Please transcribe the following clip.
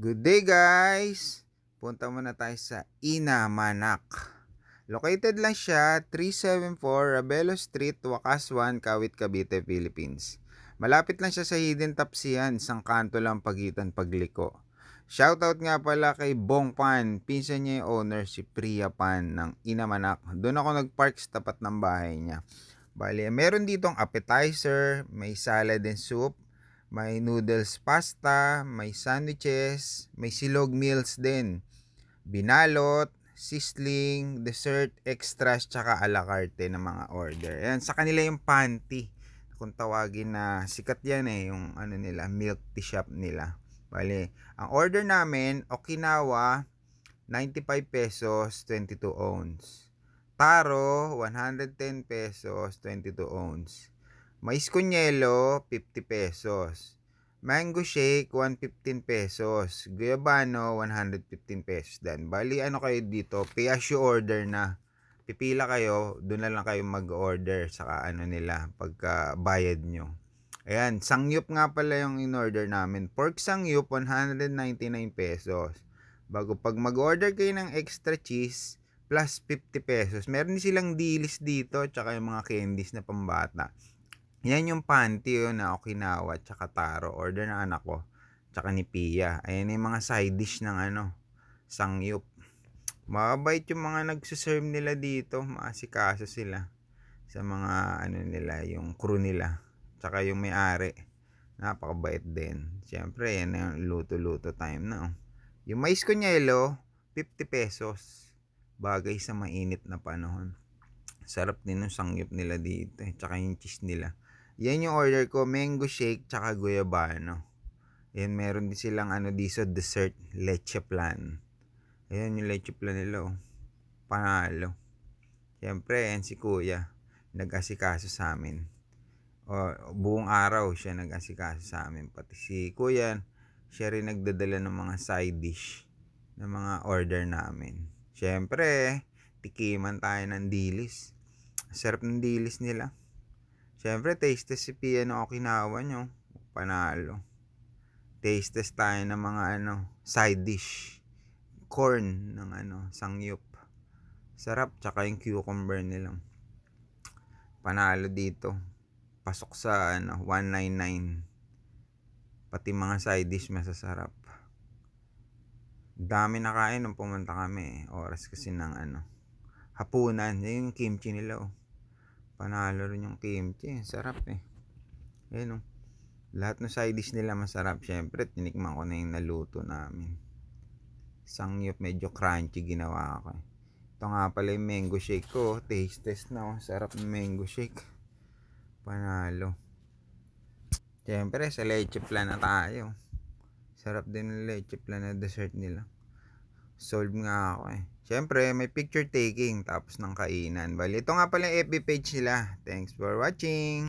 Good day guys! Punta muna tayo sa Inamanak. Located lang siya 374 Rabelo Street, Wakas 1, Kawit, Cavite, Philippines. Malapit lang siya sa Hidden Tapsian, isang kanto lang pagitan pagliko. Shoutout nga pala kay Bong Pan, pinsan niya yung owner si Priya Pan ng Inamanak. Doon ako nagpark sa tapat ng bahay niya. Bali, meron ditong appetizer, may salad and soup, may noodles pasta, may sandwiches, may silog meals din. Binalot, sisling, dessert, extras, tsaka a la carte na mga order. Ayan, sa kanila yung panty. Kung tawagin na sikat yan yung ano nila, milk tea shop nila. Bali, ang order namin, Okinawa, 95 pesos, 22 ounce. Taro, 110 pesos, 22 ounce. Mais con yelo, 50 pesos. Mango shake, 115 pesos. Guyabano, 115 pesos din. Bali, ano kayo dito? Pay as you order na. Pipila kayo, doon na lang kayo mag-order saka ano nila, pagka bayad nyo. Ayan, sangyup nga pala yung in-order namin. Pork sangyup, 199 pesos. Bago pag mag-order kayo ng extra cheese, plus 50 pesos. Meron din silang dilis dito, tsaka yung mga candies na pambata. Yan yung panty na Okinawa tsaka taro. Order ng anak ko. Tsaka ni Pia. Ayan yung mga side dish ng sangyup. Mabait yung mga nagsiserve nila dito. Maasikaso sila. Sa mga nila, yung crew nila. Tsaka yung may-ari. Napakabait din. Siyempre, yan yung luto-luto time na. Yung mais con yelo, 50 pesos. Bagay sa mainit na panahon. Sarap din ng sangyup nila dito. Tsaka yung cheese nila. Yan yung order ko, mango shake tsaka guyabano. Yan, meron din silang dito dessert, leche plan. Ayan yung leche plan nila. Panalo. Siyempre, yan si kuya. Nag-asikaso sa amin. Buong araw siya nag-asikaso sa amin. Pati si kuya, siya rin nagdadala ng mga side dish ng mga order namin. Siyempre, tikiman tayo ng dilis. Sarap ng dilis nila. Siyempre, taste test si Pia ng Okinawa nyo. Panalo. Taste test tayo ng mga side dish. Corn ng sangyup. Sarap, tsaka yung cucumber nilang. Panalo dito. Pasok sa 199. Pati mga side dish masasarap. Dami na kain nung pumunta kami. Oras kasi ng hapunan. Yung kimchi nila. Panalo rin yung kimchi. Sarap Ayan lahat ng side dish nila masarap. Syempre, tinikman ko na yung naluto namin. Sangyup, medyo crunchy ginawa ko. Ito nga pala yung mango shake ko. Taste test na. Sarap ng mango shake. Panalo. Syempre, sa leche plan na tayo. Sarap din ng leche plan na dessert nila. Solve nga ako Syempre, may picture taking tapos ng kainan. Bali, ito nga pala yung FB page nila. Thanks for watching.